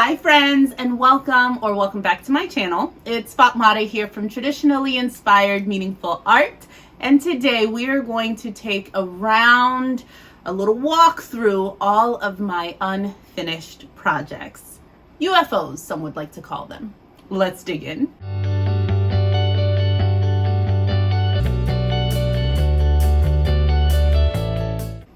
Hi friends, and welcome back to my channel. It's Fatmata here from Traditionally Inspired Meaningful Art, and today we are going to take a little walk through all of my unfinished projects. UFOs, some would like to call them. Let's dig in.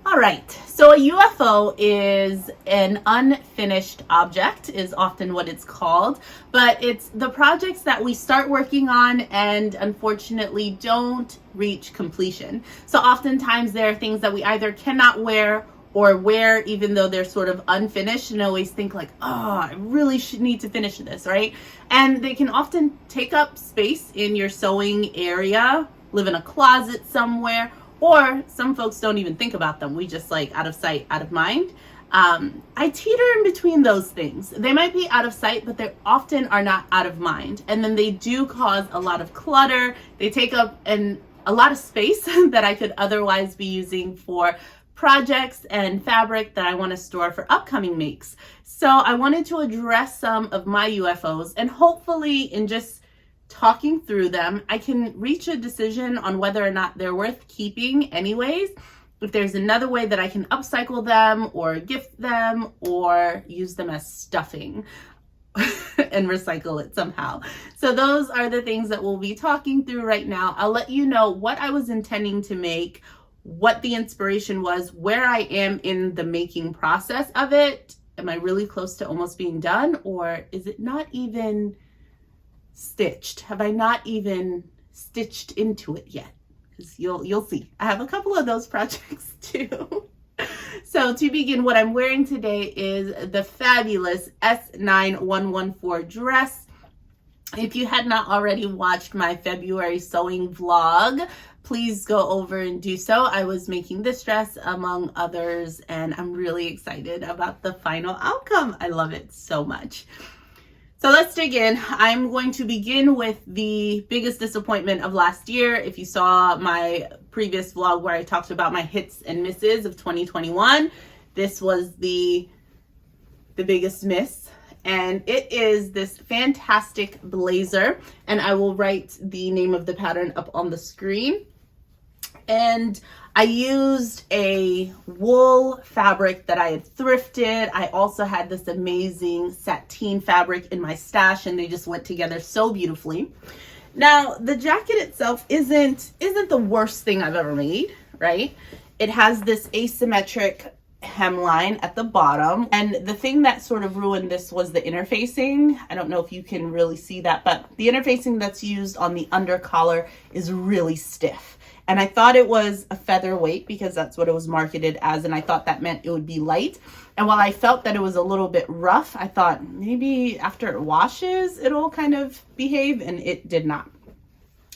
All right, so a UFO is an unfinished object, is often what it's called, but it's the projects that we start working on and unfortunately don't reach completion. So oftentimes there are things that we either cannot wear or wear even though they're sort of unfinished, and always think like, oh, I really need to finish this, right? And they can often take up space in your sewing area, live in a closet somewhere, or some folks don't even think about them. We just like out of sight, out of mind. I teeter in between those things. They might be out of sight, but they often are not out of mind. And then they do cause a lot of clutter. They take up a lot of space that I could otherwise be using for projects and fabric that I want to store for upcoming makes. So I wanted to address some of my UFOs, and hopefully in just talking through them, I can reach a decision on whether or not they're worth keeping anyways. If there's another way that I can upcycle them or gift them or use them as stuffing and recycle it somehow. So those are the things that we'll be talking through right now. I'll let you know what I was intending to make, what the inspiration was, where I am in the making process of it. Am I really close to almost being done, or is it not even stitched? Have I not even stitched into it yet? Because you'll see. I have a couple of those projects too. So to begin, what I'm wearing today is the fabulous S9114 dress. If you had not already watched my February sewing vlog, please go over and do so. I was making this dress among others, and I'm really excited about the final outcome. I love it so much. So let's dig in. I'm going to begin with the biggest disappointment of last year. If you saw my previous vlog where I talked about my hits and misses of 2021, this was the biggest miss. And it is this fantastic blazer. And I will write the name of the pattern up on the screen. And I used a wool fabric that I had thrifted. I also had this amazing sateen fabric in my stash, and they just went together so beautifully. Now, the jacket itself isn't the worst thing I've ever made, right? It has this asymmetric hemline at the bottom, and the thing that sort of ruined this was the interfacing. I don't know if you can really see that, but the interfacing that's used on the under collar is really stiff. And I thought it was a featherweight because that's what it was marketed as, and I thought that meant it would be light. And while I felt that it was a little bit rough, I thought maybe after it washes, it'll kind of behave, and it did not.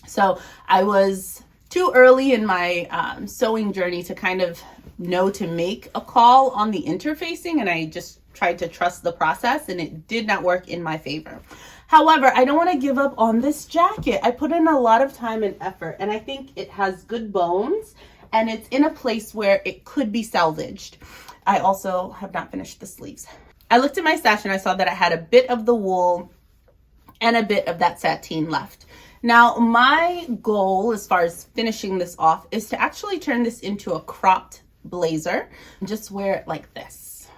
So I was too early in my sewing journey to kind of know to make a call on the interfacing, and I just tried to trust the process, and it did not work in my favor. However, I don't want to give up on this jacket. I put in a lot of time and effort, and I think it has good bones, and it's in a place where it could be salvaged. I also have not finished the sleeves. I looked at my stash and I saw that I had a bit of the wool and a bit of that sateen left. Now, my goal as far as finishing this off is to actually turn this into a cropped blazer and just wear it like this.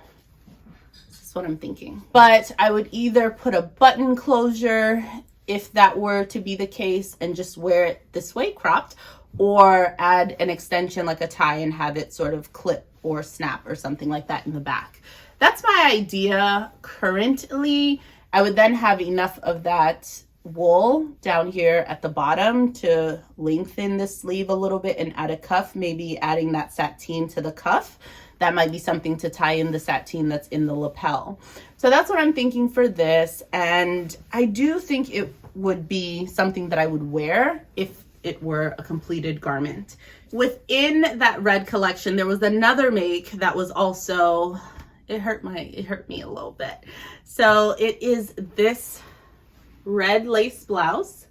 That's what I'm thinking. But I would either put a button closure if that were to be the case and just wear it this way, cropped, or add an extension like a tie and have it sort of clip or snap or something like that in the back. That's my idea currently. I would then have enough of that wool down here at the bottom to lengthen the sleeve a little bit and add a cuff, maybe adding that sateen to the cuff. That might be something to tie in the sateen that's in the lapel. So that's what I'm thinking for this. And I do think it would be something that I would wear if it were a completed garment. Within that red collection, there was another make that was also, it hurt me a little bit. So it is this red lace blouse.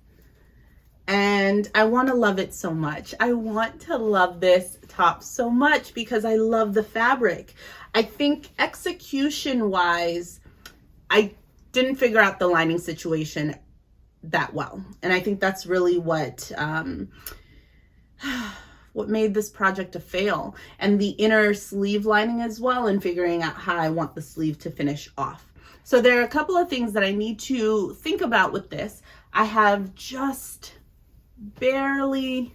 And I want to love it so much. I want to love this top so much because I love the fabric. I think execution wise, I didn't figure out the lining situation that well. And I think that's really what made this project a fail. And the inner sleeve lining as well, and figuring out how I want the sleeve to finish off. So there are a couple of things that I need to think about with this. I have just barely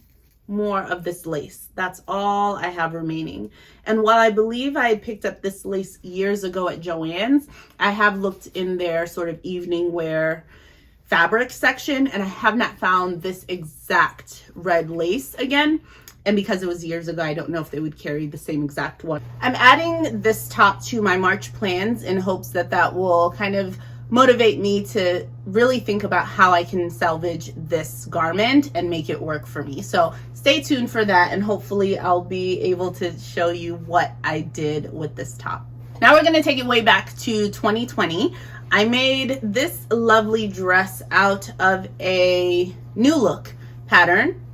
more of this lace. That's all I have remaining. And while I believe I picked up this lace years ago at Joann's, I have looked in their sort of evening wear fabric section, and I have not found this exact red lace again. And because it was years ago, I don't know if they would carry the same exact one. I'm adding this top to my March plans in hopes that that will kind of motivate me to really think about how I can salvage this garment and make it work for me. So stay tuned for that, and hopefully I'll be able to show you what I did with this top. Now we're gonna take it way back to 2020. I made this lovely dress out of a New Look pattern,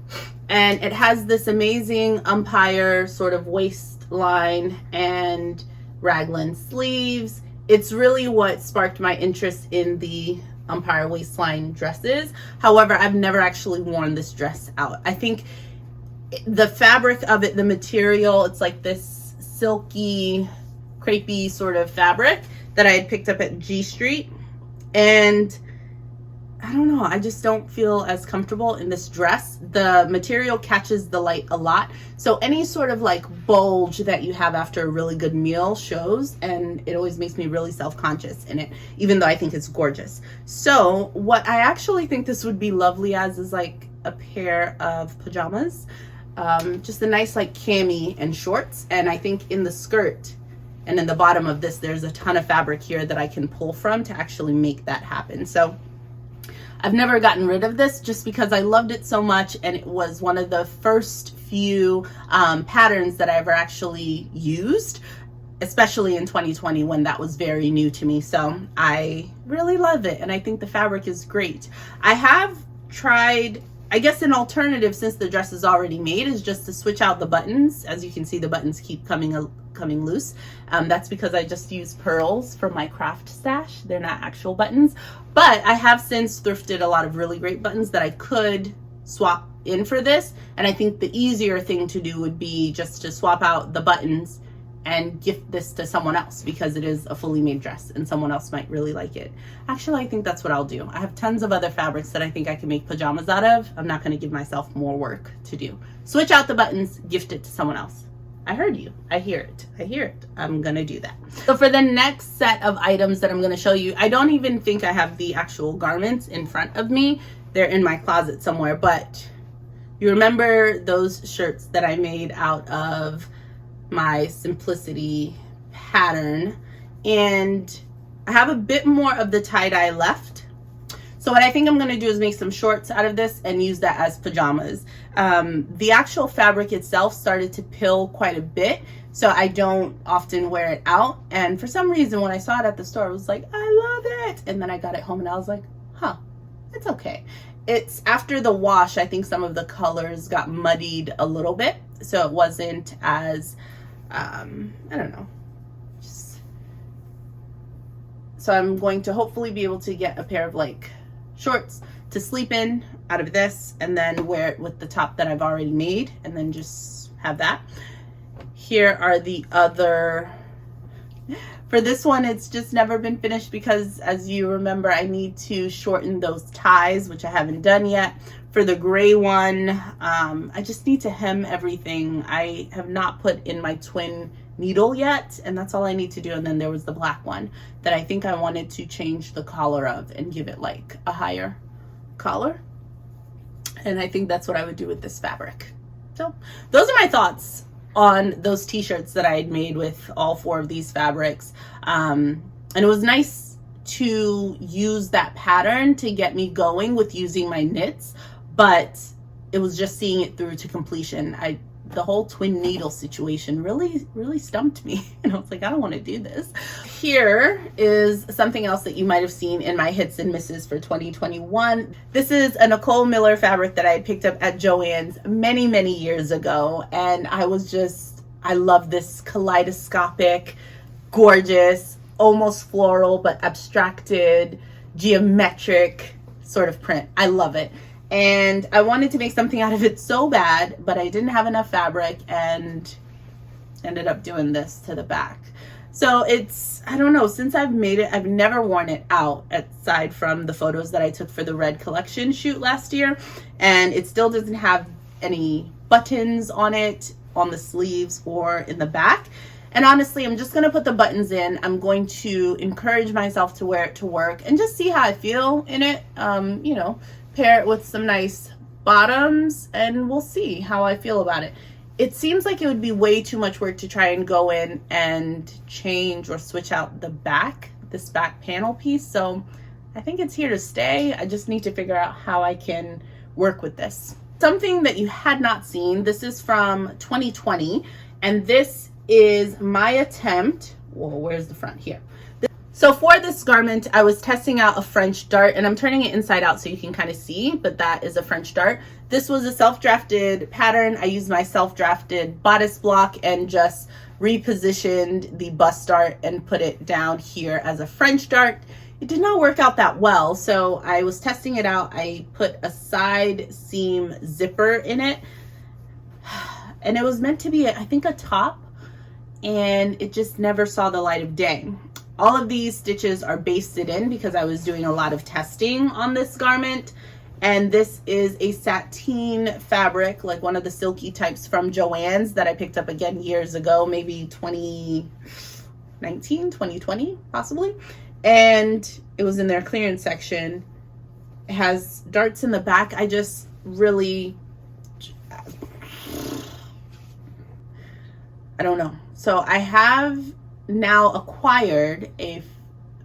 and it has this amazing umpire sort of waistline and raglan sleeves. It's really what sparked my interest in the umpire waistline dresses. However, I've never actually worn this dress out. I think the fabric of it, the material, it's like this silky, crepey sort of fabric that I had picked up at G Street. And I don't know, I just don't feel as comfortable in this dress. The material catches the light a lot. So any sort of like bulge that you have after a really good meal shows, and it always makes me really self-conscious in it, even though I think it's gorgeous. So what I actually think this would be lovely as is like a pair of pajamas. Just a nice like cami and shorts. And I think in the skirt and in the bottom of this, there's a ton of fabric here that I can pull from to actually make that happen. So I've never gotten rid of this just because I loved it so much, and it was one of the first few patterns that I ever actually used, especially in 2020 when that was very new to me. So I really love it, and I think the fabric is great. I have tried, I guess an alternative, since the dress is already made, is just to switch out the buttons. As you can see, the buttons keep coming loose. That's because I just use pearls from my craft stash. They're not actual buttons, but I have since thrifted a lot of really great buttons that I could swap in for this. And I think the easier thing to do would be just to swap out the buttons and gift this to someone else, because it is a fully made dress and someone else might really like it. Actually, I think that's what I'll do. I have tons of other fabrics that I think I can make pajamas out of. I'm not going to give myself more work to do. Switch out the buttons, gift it to someone else. I heard you. I hear it. I hear it. I'm going to do that. So for the next set of items that I'm going to show you, I don't even think I have the actual garments in front of me. They're in my closet somewhere, but you remember those shirts that I made out of my Simplicity pattern, and I have a bit more of the tie-dye left. So what I think I'm going to do is make some shorts out of this and use that as pajamas. The actual fabric itself started to pill quite a bit, so I don't often wear it out. And for some reason, when I saw it at the store, I was like, I love it. And then I got it home and I was like, huh, it's okay. It's after the wash, I think some of the colors got muddied a little bit, so it wasn't as, I don't know. So I'm going to hopefully be able to get a pair of like shorts to sleep in out of this, and then wear it with the top that I've already made, and then just have that. Here are the other, for this one, it's just never been finished because, as you remember, I need to shorten those ties, which I haven't done yet. For the gray one, I just need to hem everything. I have not put in my twin needle yet, and that's all I need to do. And then there was the black one that I think I wanted to change the collar of and give it like a higher collar. And I think that's what I would do with this fabric. So those are my thoughts on those t-shirts that I had made with all four of these fabrics. And it was nice to use that pattern to get me going with using my knits, but it was just seeing it through to completion. The whole twin needle situation really stumped me, and I was like, I don't want to do this. Here is something else that you might have seen in my hits and misses for 2021. This is a Nicole Miller fabric that I had picked up at Joann's many years ago, and I love this kaleidoscopic, gorgeous, almost floral but abstracted, geometric sort of print. I love it. And I wanted to make something out of it so bad, but I didn't have enough fabric and ended up doing this to the back. So it's, I don't know, since I've made it, I've never worn it out aside from the photos that I took for the Red Collection shoot last year. And it still doesn't have any buttons on it, on the sleeves or in the back. And honestly, I'm just going to put the buttons in. I'm going to encourage myself to wear it to work and just see how I feel in it. You know, pair it with some nice bottoms and we'll see how I feel about it. It seems like it would be way too much work to try and go in and change or switch out the back, this back panel piece. So I think it's here to stay. I just need to figure out how I can work with this. Something that you had not seen, this is from 2020, and this is my attempt. Whoa, where's the front here? So for this garment, I was testing out a French dart, and I'm turning it inside out so you can kind of see, but that is a French dart. This was a self-drafted pattern. I used my self-drafted bodice block and just repositioned the bust dart and put it down here as a French dart. It did not work out that well, so I was testing it out. I put a side seam zipper in it, and it was meant to be, I think, a top, and it just never saw the light of day. All of these stitches are basted in because I was doing a lot of testing on this garment. And this is a sateen fabric, like one of the silky types from Joann's that I picked up again years ago, maybe 2019, 2020, possibly. And it was in their clearance section. It has darts in the back. I just really, I don't know. So I have now acquired a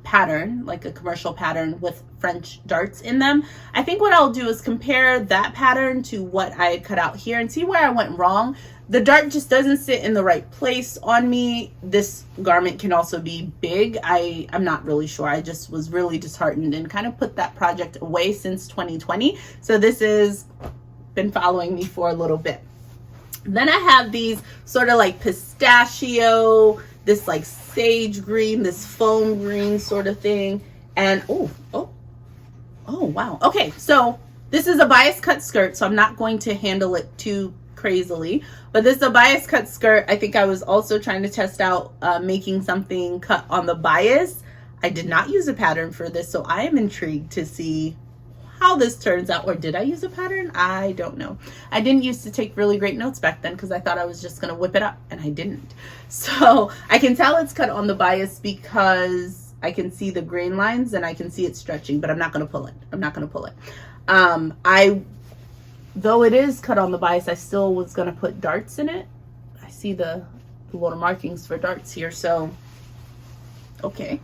pattern, like a commercial pattern with French darts in them. I think what I'll do is compare that pattern to what I cut out here and see where I went wrong. The dart just doesn't sit in the right place on me. This garment can also be big. I'm not really sure. I just was really disheartened and kind of put that project away since 2020. So this has been following me for a little bit. Then I have these sort of like pistachio, this like sage green, this foam green sort of thing. And oh wow. Okay, so this is a bias cut skirt, so I'm not going to handle it too crazily, but this is a bias cut skirt. I think I was also trying to test out making something cut on the bias. I did not use a pattern for this, so I am intrigued to see how this turns out. Or did I use a pattern? I don't know. I didn't used to take really great notes back then because I thought I was just going to whip it up, and I didn't. So I can tell it's cut on the bias because I can see the grain lines and I can see it stretching, but I'm not going to pull it. I'm not going to pull it. Though it is cut on the bias, I still was going to put darts in it. I see the little markings for darts here. So, okay,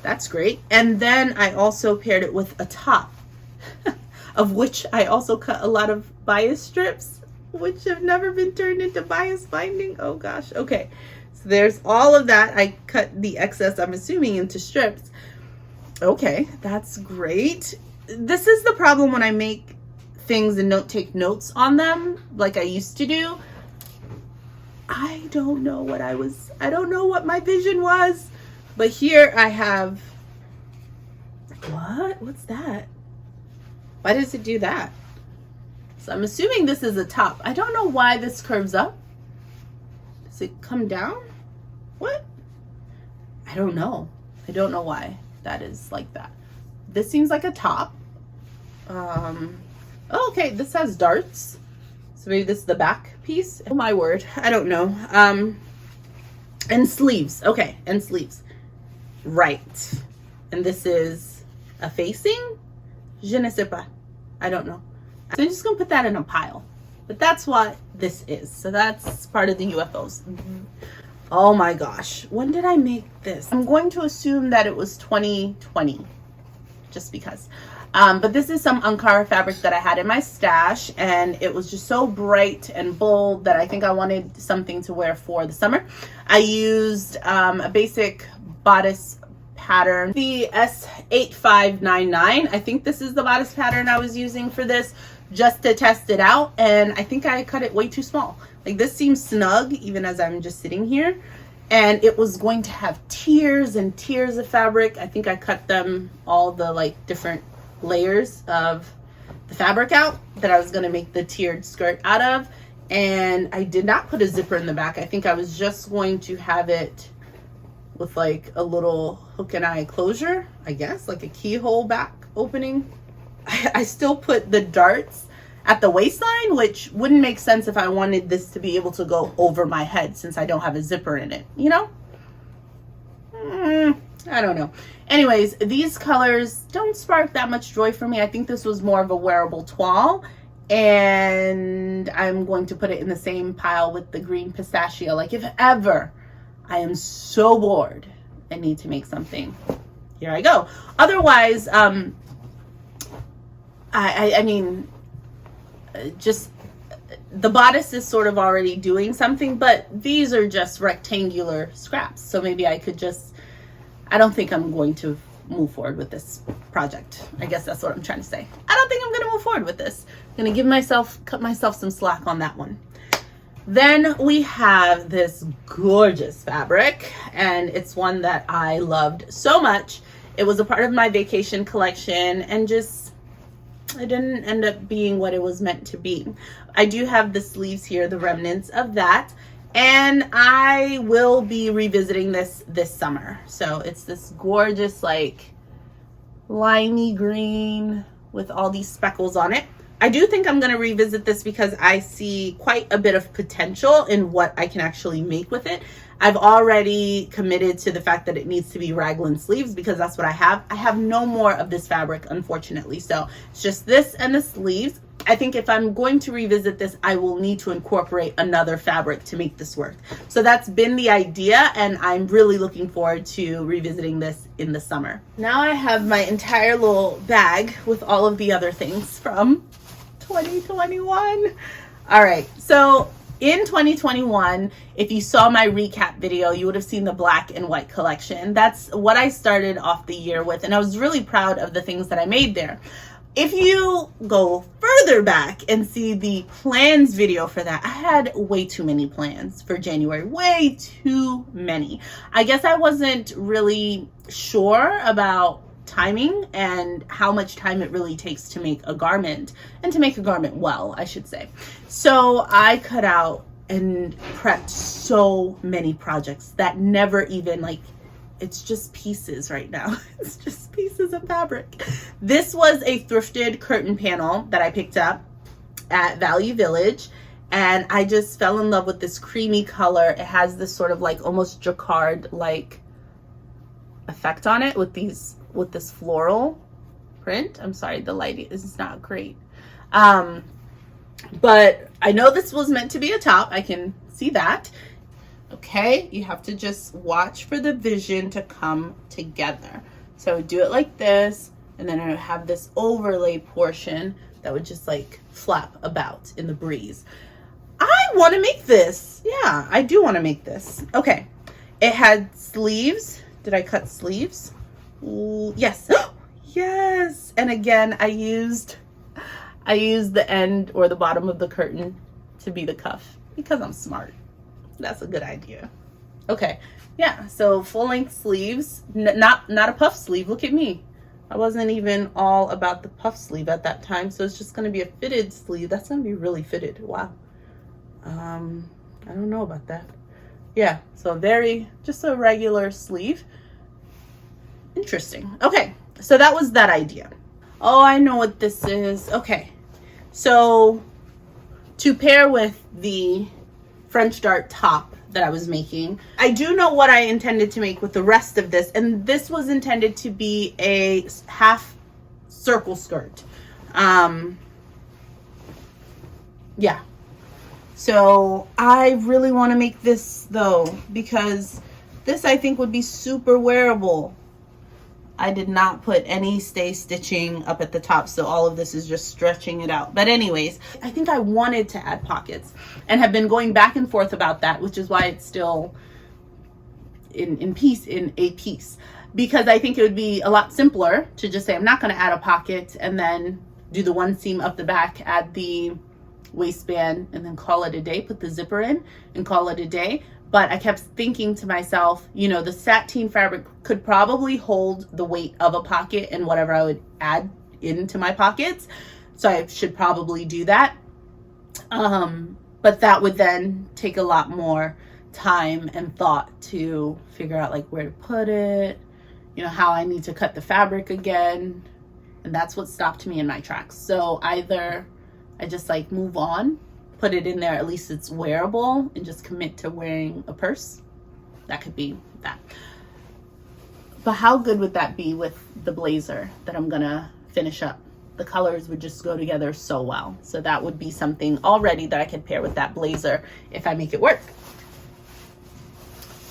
that's great. And then I also paired it with a top, of which I also cut a lot of bias strips, which have never been turned into bias binding. Oh gosh. Okay. So there's all of that. I cut the excess, I'm assuming, into strips. Okay, that's great. This is the problem when I make things and don't take notes on them like I used to do. I don't know what my vision was, but here I have, what's that? Why does it do that? So I'm assuming this is a top. I don't know why this curves up. Does it come down? What? I don't know. I don't know why that is like that. This seems like a top. Oh, okay, this has darts. So maybe this is the back piece. Oh my word, I don't know. And sleeves. Okay, and sleeves. Right. And this is a facing? Je ne sais pas. I don't know. So I'm just gonna put that in a pile. But that's what this is. So that's part of the UFOs. Oh my gosh. When did I make this? I'm going to assume that it was 2020. Just because. But this is some Ankara fabric that I had in my stash, and it was just so bright and bold that I think I wanted something to wear for the summer. I used a basic bodice pattern, the S8599. I think this is the bodice pattern I was using for this, just to test it out, and I think I cut it way too small. Like, this seems snug even as I'm just sitting here, and it was going to have tiers and tiers of fabric. I think I cut them all the like different layers of the fabric out that I was going to make the tiered skirt out of. And I did not put a zipper in the back. I think I was just going to have it with like a little hook and eye closure, I guess, like a keyhole back opening. I still put the darts at the waistline, which wouldn't make sense if I wanted this to be able to go over my head since I don't have a zipper in it, you know? I don't know. Anyways, these colors don't spark that much joy for me. I think this was more of a wearable toile, and I'm going to put it in the same pile with the green pistachio. Like, if ever I am so bored and need to make something, here I go. Otherwise, I mean, just the bodice is sort of already doing something, but these are just rectangular scraps. So maybe I could just, I don't think I'm going to move forward with this project. I guess that's what I'm trying to say. I don't think I'm going to move forward with this. I'm going to cut myself some slack on that one. Then we have this gorgeous fabric, and it's one that I loved so much. It was a part of my vacation collection, and just, it didn't end up being what it was meant to be. I do have the sleeves here, the remnants of that, and I will be revisiting this summer. So it's this gorgeous like limey green with all these speckles on it. I do think I'm going to revisit this because I see quite a bit of potential in what I can actually make with it. I've already committed to the fact that it needs to be raglan sleeves because that's what I have. I have no more of this fabric, unfortunately. So it's just this and the sleeves. I think if I'm going to revisit this, I will need to incorporate another fabric to make this work. So that's been the idea, and I'm really looking forward to revisiting this in the summer. Now I have my entire little bag with all of the other things from 2021. All right, so in 2021, if you saw my recap video, you would have seen the black and white collection. That's what I started off the year with, and I was really proud of the things that I made there. If you go further back and see the plans video for that, I had way too many plans for January, way too many. I guess I wasn't really sure about timing and how much time it really takes to make a garment, and to make a garment well, I should say. So I cut out and prepped so many projects that never even, like, it's just pieces right now. It's just pieces of fabric. This was a thrifted curtain panel that I picked up at Value Village, and I just fell in love with this creamy color. It has this sort of like almost jacquard like effect on it with this floral print. I'm sorry, the lighting is not great. But I know this was meant to be a top. I can see that. Okay, you have to just watch for the vision to come together. So do it like this, and then I have this overlay portion that would just like flap about in the breeze. I want to make this. Yeah, I do want to make this. Okay, it had sleeves. Did I cut sleeves? Ooh, yes. Yes. And again, I used the end or the bottom of the curtain to be the cuff because I'm smart. That's a good idea. Okay, yeah, so full-length sleeves, not a puff sleeve. Look at me. I wasn't even all about the puff sleeve at that time, so it's just going to be a fitted sleeve. That's going to be really fitted. Wow. I don't know about that. Yeah, so just a regular sleeve. Interesting. Okay, so that was that idea. Oh, I know what this is. Okay, so to pair with the French dart top that I was making, I do know what I intended to make with the rest of this, and this was intended to be a half circle skirt. Yeah, so I really want to make this though, because this I think would be super wearable. I did not put any stay stitching up at the top, so all of this is just stretching it out. But anyways, I think I wanted to add pockets and have been going back and forth about that, which is why it's still in a piece, because I think it would be a lot simpler to just say I'm not going to add a pocket and then do the one seam up the back, add the waistband, and then call it a day, put the zipper in and call it a day. But I kept thinking to myself, you know, the sateen fabric could probably hold the weight of a pocket and whatever I would add into my pockets. So I should probably do that. But that would then take a lot more time and thought to figure out like where to put it, you know, how I need to cut the fabric again. And that's what stopped me in my tracks. So either I just like move on, put it in there, at least it's wearable, and just commit to wearing a purse. That could be that. But how good would that be with the blazer that I'm gonna finish up? The colors would just go together so well. So that would be something already that I could pair with that blazer if I make it work.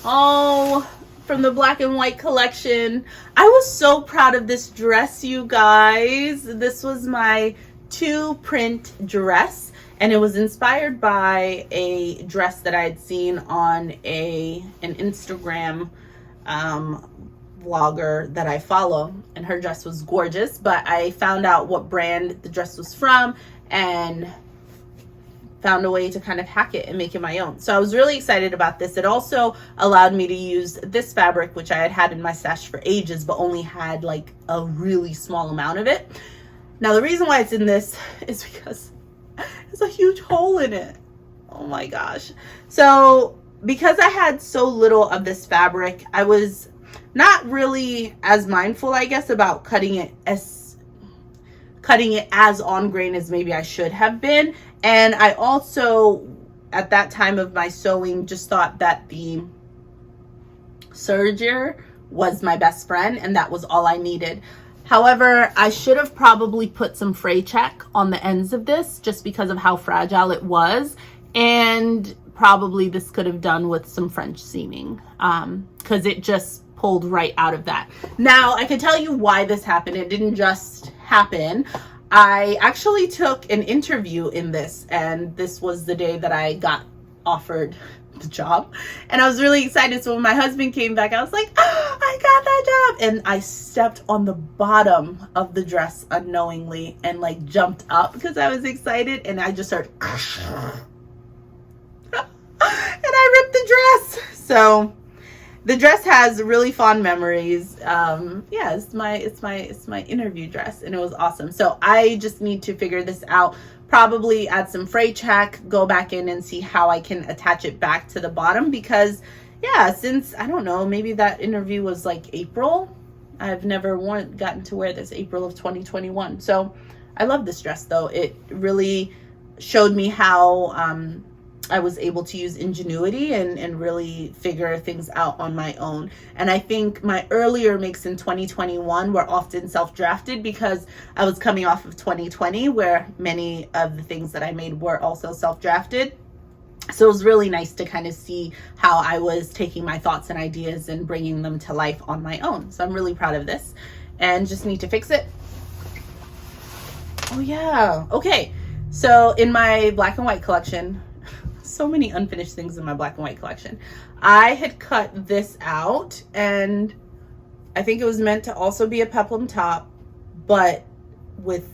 Oh, from the black and white collection. I was so proud of this dress, you guys. This was my 2-print dress, and it was inspired by a dress that I had seen on an Instagram vlogger that I follow, and her dress was gorgeous, but I found out what brand the dress was from and found a way to kind of hack it and make it my own. So I was really excited about this. It also allowed me to use this fabric, which I had had in my stash for ages, but only had like a really small amount of it. Now the reason why it's in this is because there's a huge hole in it. Oh my gosh. So because I had so little of this fabric, I was not really as mindful, I guess, about cutting it as on grain as maybe I should have been. And I also, at that time of my sewing, just thought that the serger was my best friend and that was all I needed. However, I should have probably put some fray check on the ends of this just because of how fragile it was. And probably this could have done with some French seaming because it just pulled right out of that. Now, I can tell you why this happened. It didn't just happen. I actually took an interview in this, and this was the day that I got offered the job, and I was really excited. So when my husband came back, I was like, oh, I got that job. And I stepped on the bottom of the dress unknowingly and like jumped up because I was excited, and I just started and I ripped the dress. So the dress has really fond memories. Yeah, it's my interview dress, and it was awesome. So I just need to figure this out. Probably add some fray check, go back in and see how I can attach it back to the bottom, because yeah, since I don't know, maybe that interview was like April. I've never gotten to wear this, April of 2021. So I love this dress though. It really showed me how I was able to use ingenuity and really figure things out on my own. And I think my earlier makes in 2021 were often self-drafted because I was coming off of 2020, where many of the things that I made were also self-drafted. So it was really nice to kind of see how I was taking my thoughts and ideas and bringing them to life on my own. So I'm really proud of this and just need to fix it. Oh yeah. Okay. So in my black and white collection, so many unfinished things in my black and white collection, I had cut this out, and I think it was meant to also be a peplum top, but with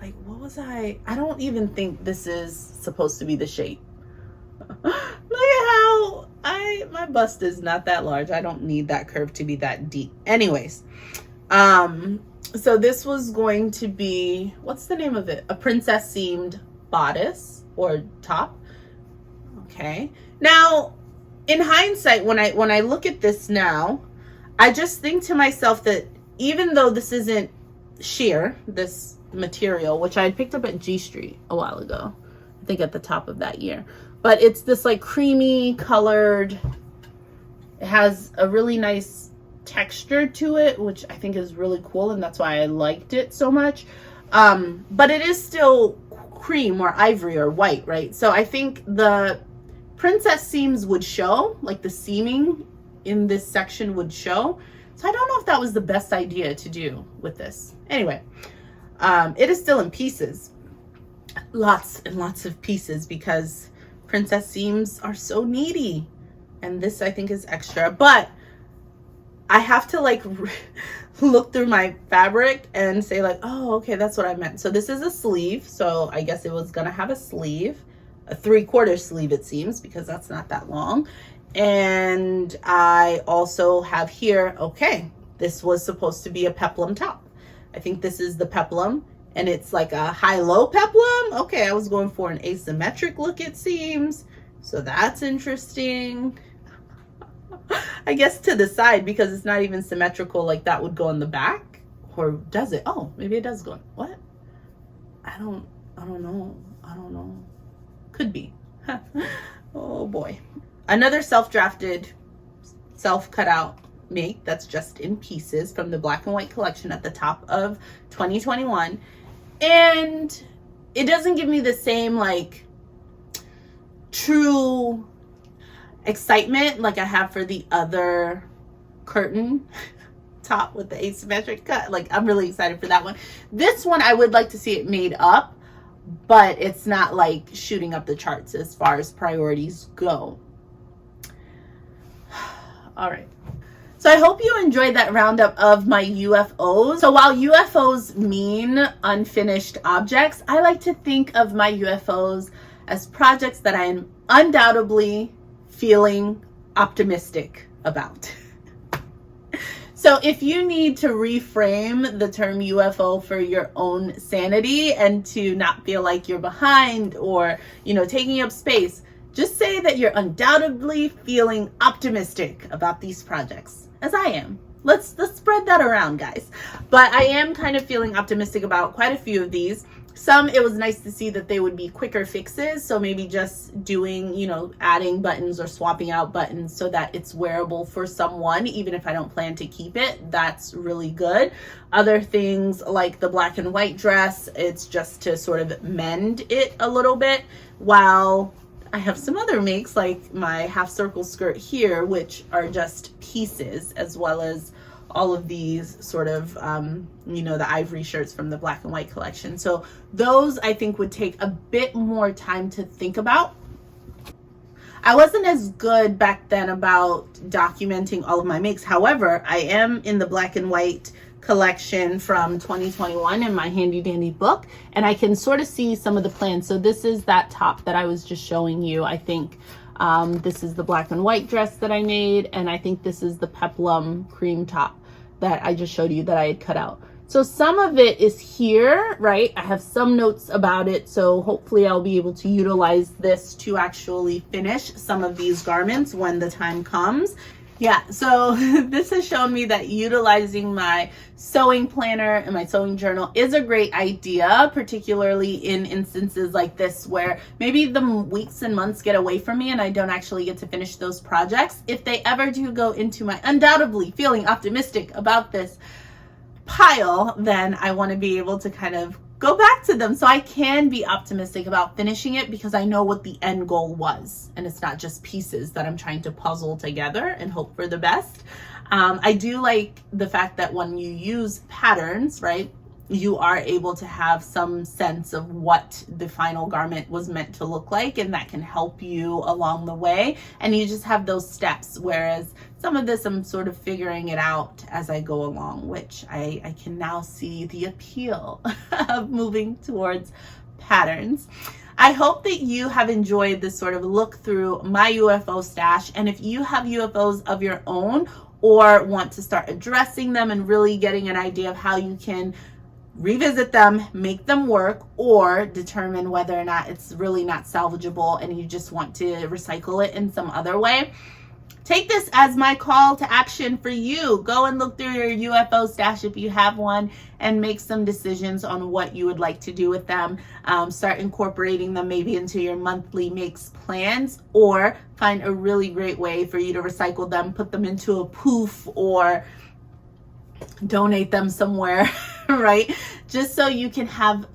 like, what was I don't even think this is supposed to be the shape. Look at how my bust is not that large. I don't need that curve to be that deep. Anyways, so this was going to be, what's the name of it? A princess seamed bodice or top. Okay. Now, in hindsight, when I look at this now, I just think to myself that even though this isn't sheer, this material, which I had picked up at G Street a while ago, I think at the top of that year, but it's this like creamy colored, it has a really nice texture to it, which I think is really cool, and that's why I liked it so much. But it is still cream or ivory or white, right? So I think the princess seams would show, like the seaming in this section would show. So I don't know if that was the best idea to do with this. Anyway, it is still in pieces, lots and lots of pieces, because princess seams are so needy, and this I think is extra. But I have to like look through my fabric and say like, oh, okay, that's what I meant. So this is a sleeve. So I guess it was gonna have a sleeve, a 3/4 sleeve, it seems, because that's not that long. And I also have here, okay, this was supposed to be a peplum top. I think this is the peplum, and it's like a high-low peplum. Okay, I was going for an asymmetric look, it seems. So that's interesting. I guess to the side, because it's not even symmetrical, like that would go in the back. Or does it? Oh, maybe it does go. What? I don't know. Could be. Oh boy. Another self-drafted, self-cut out make that's just in pieces from the black and white collection at the top of 2021. And it doesn't give me the same like true excitement like I have for the other curtain top with the asymmetric cut. Like, I'm really excited for that one. This one, I would like to see it made up, but it's not like shooting up the charts as far as priorities go. All right. So I hope you enjoyed that roundup of my UFOs. So while UFOs mean unfinished objects, I like to think of my UFOs as projects that I am undoubtedly feeling optimistic about. So if you need to reframe the term UFO for your own sanity and to not feel like you're behind or, you know, taking up space, just say that you're undoubtedly feeling optimistic about these projects, as I am. Let's spread that around, guys. But I am kind of feeling optimistic about quite a few of these. Some, it was nice to see that they would be quicker fixes. So maybe just doing, you know, adding buttons or swapping out buttons so that it's wearable for someone, even if I don't plan to keep it. That's really good. Other things like the black and white dress, it's just to sort of mend it a little bit, while I have some other makes like my half circle skirt here, which are just pieces, as well as all of these sort of, you know, the ivory shirts from the black and white collection. So those I think would take a bit more time to think about. I wasn't as good back then about documenting all of my makes. However, I am in the black and white collection from 2021 in my handy dandy book, and I can sort of see some of the plans. So this is that top that I was just showing you. I think this is the black and white dress that I made, and I think this is the peplum cream top that I just showed you that I had cut out. So some of it is here, right? I have some notes about it, so hopefully I'll be able to utilize this to actually finish some of these garments when the time comes. Yeah, so this has shown me that utilizing my sewing planner and my sewing journal is a great idea, particularly in instances like this where maybe the weeks and months get away from me and I don't actually get to finish those projects. If they ever do go into my undoubtedly feeling optimistic about this pile, then I want to be able to kind of go back to them so I can be optimistic about finishing it, because I know what the end goal was and it's not just pieces that I'm trying to puzzle together and hope for the best. I do like the fact that when you use patterns, right, you are able to have some sense of what the final garment was meant to look like, and that can help you along the way, and you just have those steps, whereas some of this I'm sort of figuring it out as I go along, which I can now see the appeal of moving towards patterns. I hope that you have enjoyed this sort of look through my UFO stash, and if you have UFOs of your own or want to start addressing them and really getting an idea of how you can revisit them, make them work, or determine whether or not it's really not salvageable and you just want to recycle it in some other way, take this as my call to action for you. Go and look through your UFO stash if you have one and make some decisions on what you would like to do with them. Start incorporating them maybe into your monthly makes plans, or find a really great way for you to recycle them, put them into a poof, or donate them somewhere, right? Just so you can have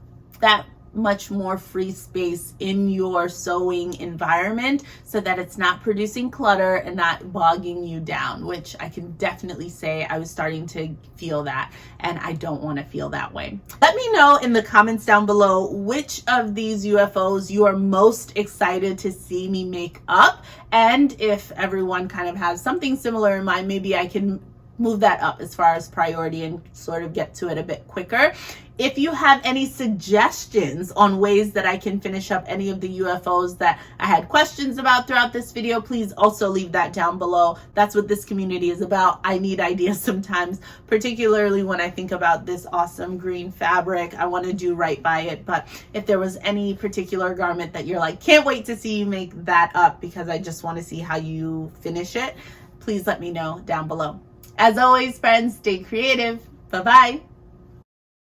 that much more free space in your sewing environment so that it's not producing clutter and not bogging you down, which I can definitely say I was starting to feel that, and I don't want to feel that way. Let me know in the comments down below which of these UFOs you are most excited to see me make up, and if everyone kind of has something similar in mind, maybe I can move that up as far as priority and sort of get to it a bit quicker. If you have any suggestions on ways that I can finish up any of the UFOs that I had questions about throughout this video, please also leave that down below. That's what this community is about. I need ideas sometimes, particularly when I think about this awesome green fabric. I want to do right by it, but if there was any particular garment that you're like, can't wait to see you make that up because I just want to see how you finish it, please let me know down below. As always, friends, stay creative. Bye-bye.